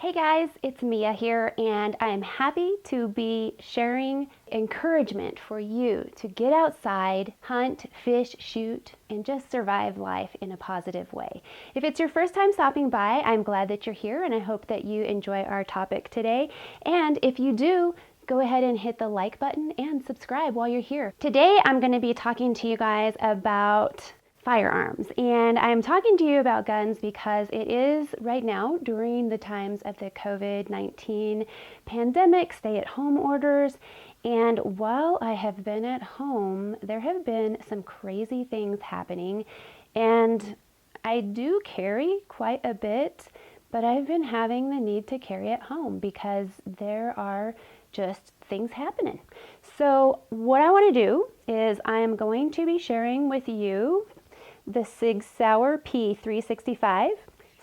Hey guys, it's Mia here, and I am happy to be sharing encouragement for you to get outside, hunt, fish, shoot, and just survive life in a positive way. If it's your first time stopping by, I'm glad that you're here, and I hope that you enjoy our topic today. And if you do, go ahead and hit the like button and subscribe while you're here. Today, I'm going to be talking to you guys about firearms, and I'm talking to you about guns because it is right now during the times of the COVID-19 pandemic, stay-at-home orders, and while I have been at home, there have been some crazy things happening, and I do carry quite a bit, but I've been having the need to carry at home because there are just things happening. So what I want to do is I am going to be sharing with you the Sig Sauer P365.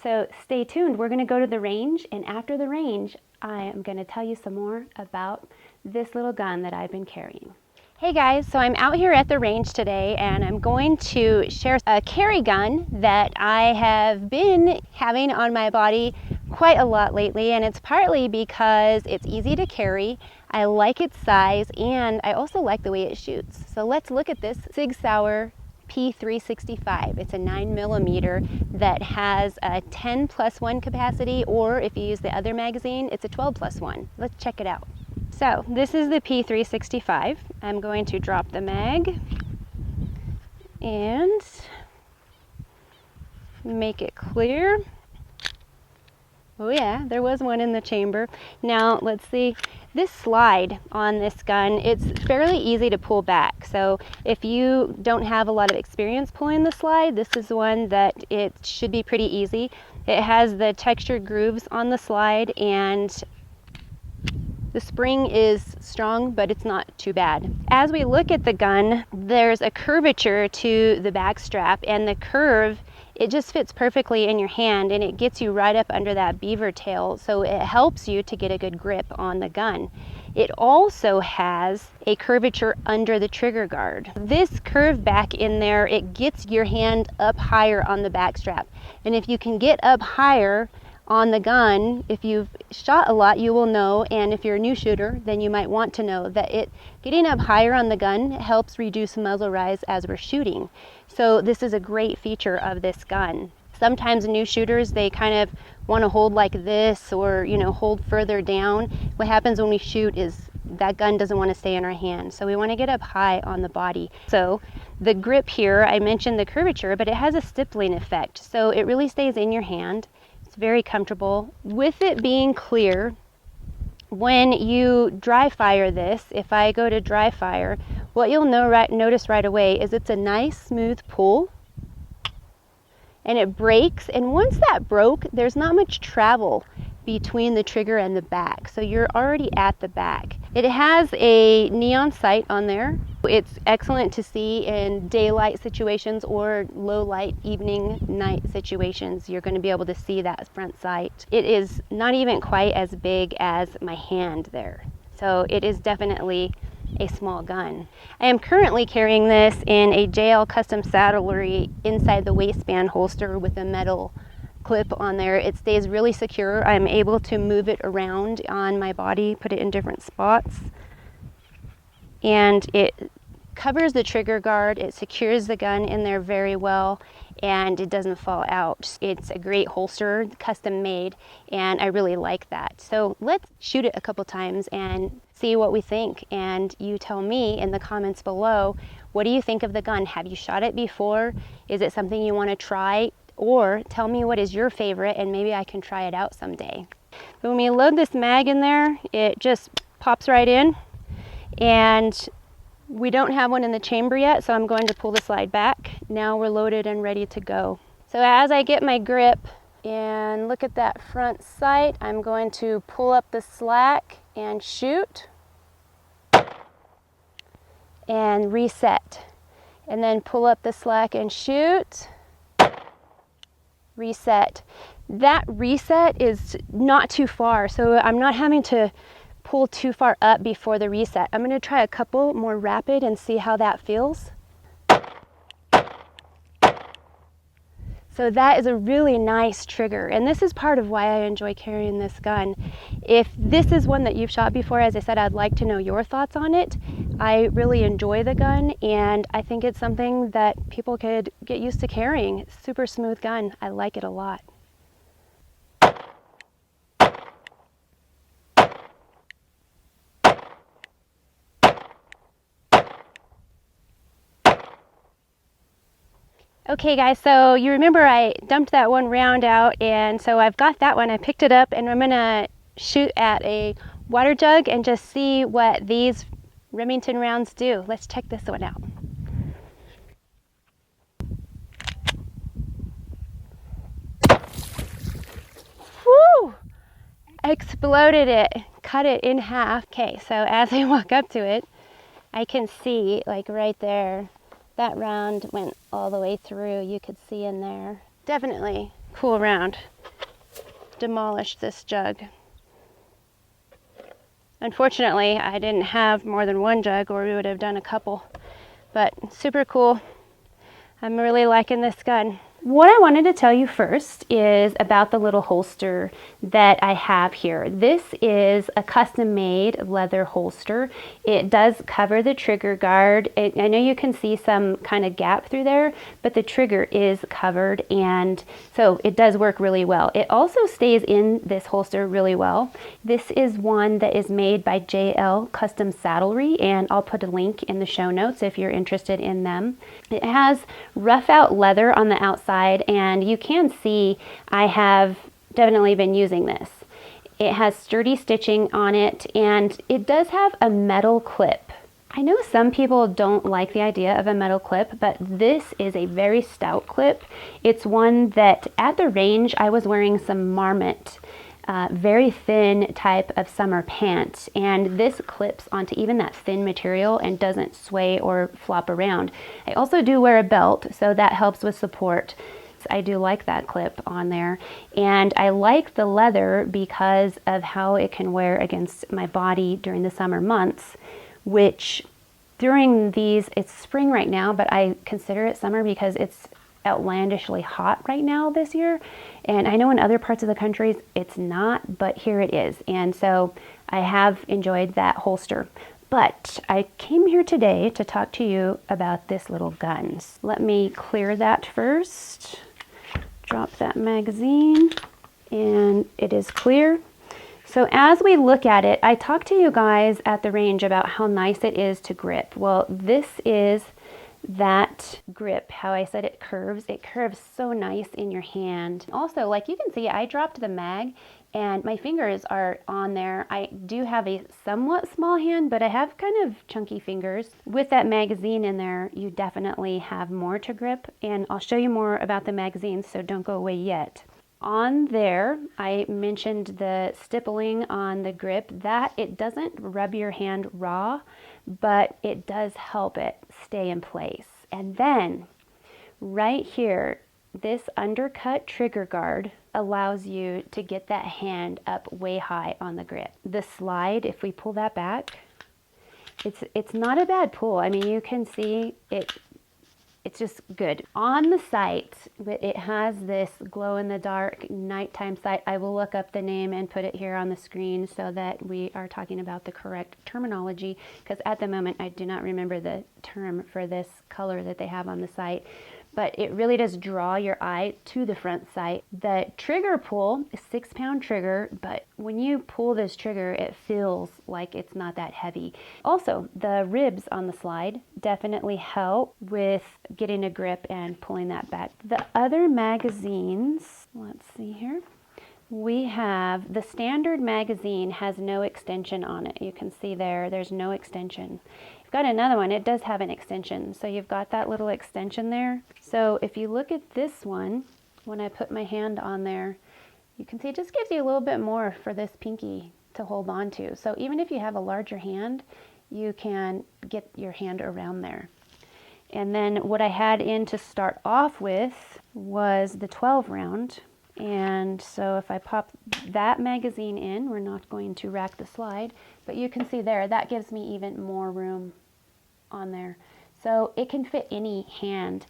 So stay tuned. We're going to go to the range, and after the range, I am going to tell you some more about this little gun that I've been carrying. Hey guys, so I'm out here at the range today, and I'm going to share a carry gun that I have been having on my body quite a lot lately, and it's partly because it's easy to carry, I like its size, and I also like the way it shoots. So let's look at this Sig Sauer P365. It's a 9mm that has a 10+1 capacity, or if you use the other magazine, it's a 12+1. Let's check it out. So this is the P365. I'm going to drop the mag and make it clear. Oh yeah, there was one in the chamber. Now let's see. This slide on this gun, it's fairly easy to pull back. So if you don't have a lot of experience pulling the slide, this is one that it should be pretty easy. It has the textured grooves on the slide, and the spring is strong, but it's not too bad. As we look at the gun, there's a curvature to the back strap, and the curve, it just fits perfectly in your hand, and it gets you right up under that beaver tail, so it helps you to get a good grip on the gun. It also has a curvature under the trigger guard. This curve back in there, it gets your hand up higher on the back strap. And if you can get up higher on the gun, if you've shot a lot, you will know, and if you're a new shooter, then you might want to know that getting up higher on the gun helps reduce muzzle rise as we're shooting. So this is a great feature of this gun. Sometimes new shooters, they kind of want to hold like this, or hold further down. What happens when we shoot is that gun doesn't want to stay in our hand, so we want to get up high on the body. So the grip here, I mentioned the curvature, but it has a stippling effect, so it really stays in your hand. It's very comfortable. With it being clear, when you dry fire this, if I go to dry fire, what you'll notice right away is it's a nice smooth pull, and it breaks, and once that broke, there's not much travel between the trigger and the back, so you're already at the back. It has a neon sight on there. It's excellent to see in daylight situations or low light evening night situations. You're going to be able to see that front sight. It is not even quite as big as my hand there, so it is definitely a small gun. I am currently carrying this in a JL custom saddlery inside the waistband holster with a metal clip on there. It stays really secure. I'm able to move it around on my body, put it in different spots, and it covers the trigger guard. It secures the gun in there very well, and it doesn't fall out. It's a great holster, custom made, and I really like that. So let's shoot it a couple times and see what we think, and you tell me in the comments below, what do you think of the gun? Have you shot it before? Is it something you want to try? Or tell me what is your favorite, and maybe I can try it out someday. But when we load this mag in there, it just pops right in, and we don't have one in the chamber yet, so I'm going to pull the slide back. Now we're loaded and ready to go. So as I get my grip and look at that front sight, I'm going to pull up the slack and shoot and reset, and then pull up the slack and shoot, reset. That reset is not too far, so I'm not having to pull too far up before the reset. I'm going to try a couple more rapid and see how that feels. So that is a really nice trigger, and this is part of why I enjoy carrying this gun. If this is one that you've shot before, as I said, I'd like to know your thoughts on it. I really enjoy the gun, and I think it's something that people could get used to carrying. It's a super smooth gun. I like it a lot. Okay guys, so you remember I dumped that one round out, and so I've got that one. I picked it up and I'm gonna shoot at a water jug and just see what these Remington rounds do. Let's check this one out. Whew! Exploded it, cut it in half. Okay, so as I walk up to it, I can see, like right there, that round went all the way through. You could see in there. Definitely cool round. Demolished this jug. Unfortunately, I didn't have more than one jug, or we would have done a couple. But super cool. I'm really liking this gun. What I wanted to tell you first is about the little holster that I have here. This is a custom-made leather holster. It does cover the trigger guard. I know you can see some kind of gap through there, but the trigger is covered, and so it does work really well. It also stays in this holster really well. This is one that is made by JL Custom Saddlery, and I'll put a link in the show notes if you're interested in them. It has rough out leather on the outside, and you can see I have definitely been using this. It has sturdy stitching on it, and it does have a metal clip. I know some people don't like the idea of a metal clip, but this is a very stout clip. It's one that at the range I was wearing some Marmot, very thin type of summer pants, and this clips onto even that thin material and doesn't sway or flop around. I also do wear a belt, so that helps with support. I do like that clip on there, and I like the leather because of how it can wear against my body during the summer months, which during these, it's spring right now, but I consider it summer because it's outlandishly hot right now this year, and I know in other parts of the country it's not, but here it is, and so I have enjoyed that holster. But I came here today to talk to you about this little gun. Let me clear that first. Drop that magazine, and it is clear. So as we look at it, I talked to you guys at the range about how nice it is to grip. Well, this is that grip, how I said it curves. It curves so nice in your hand. Also, like you can see, I dropped the mag and my fingers are on there. I do have a somewhat small hand, but I have kind of chunky fingers. With that magazine in there, you definitely have more to grip, and I'll show you more about the magazine, so don't go away yet. On there, I mentioned the stippling on the grip, that it doesn't rub your hand raw, but it does help it stay in place. And then right here, this undercut trigger guard allows you to get that hand up way high on the grip. The slide, if we pull that back, it's not a bad pull. I mean, you can see it's just good. On the site, it has this glow-in-the-dark nighttime sight. I will look up the name and put it here on the screen so that we are talking about the correct terminology, because at the moment I do not remember the term for this color that they have on the site. But it really does draw your eye to the front sight. The trigger pull is 6-pound trigger, but when you pull this trigger, it feels like it's not that heavy. Also, the ribs on the slide definitely help with getting a grip and pulling that back. The other magazines, let's see here. We have the standard magazine has no extension on it. You can see there's no extension. You've got another one, it does have an extension. So you've got that little extension there. So if you look at this one, when I put my hand on there, you can see it just gives you a little bit more for this pinky to hold on to. So even if you have a larger hand, you can get your hand around there. And then what I had in to start off with was the 12 round. And so if I pop that magazine in, we're not going to rack the slide, but you can see there, that gives me even more room on there. so it can fit any hand.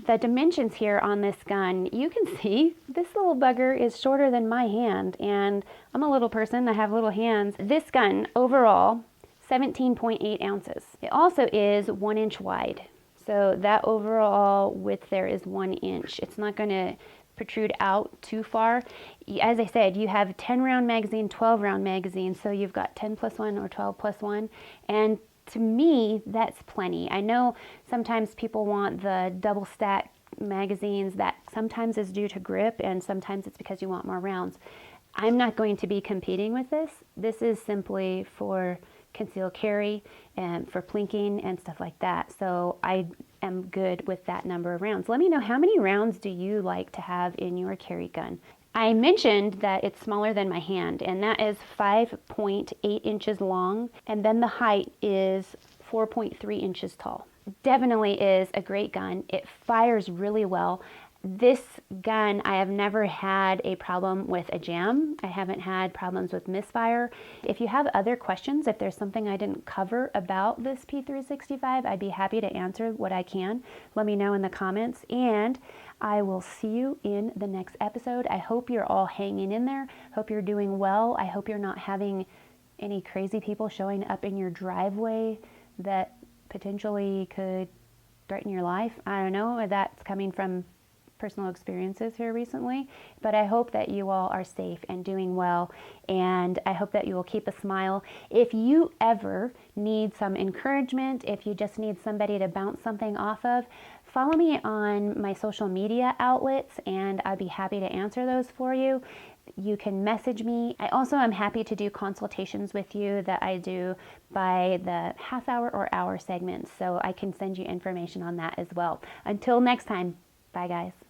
The dimensions here on this gun, you can see this little bugger is shorter than my hand, and I'm a little person, I have little hands. This gun overall, 17.8 ounces. It also is 1 inch wide. So that overall width there is 1 inch. It's not going to protrude out too far. As I said, you have 10 round magazine, 12 round magazine, so you've got 10 plus 1 or 12 plus 1, and to me that's plenty. I know sometimes people want the double stack magazines. That sometimes is due to grip and sometimes it's because you want more rounds. I'm not going to be competing with this. This is simply for concealed carry and for plinking and stuff like that. So I am good with that number of rounds. Let me know, how many rounds do you like to have in your carry gun? I mentioned that it's smaller than my hand, and that is 5.8 inches long, and then the height is 4.3 inches tall. Definitely is a great gun. It fires really well. This gun, I have never had a problem with a jam. I haven't had problems with misfire. If you have other questions, if there's something I didn't cover about this P365, I'd be happy to answer what I can. Let me know in the comments, and I will see you in the next episode. I hope you're all hanging in there. Hope you're doing well. I hope you're not having any crazy people showing up in your driveway that potentially could threaten your life. I don't know, that's coming from personal experiences here recently, but I hope that you all are safe and doing well, and I hope that you will keep a smile. If you ever need some encouragement, if you just need somebody to bounce something off of, follow me on my social media outlets and I'd be happy to answer those for you. You can message me. I also am happy to do consultations with you that I do by the half hour or hour segments, so I can send you information on that as well. Until next time, bye guys.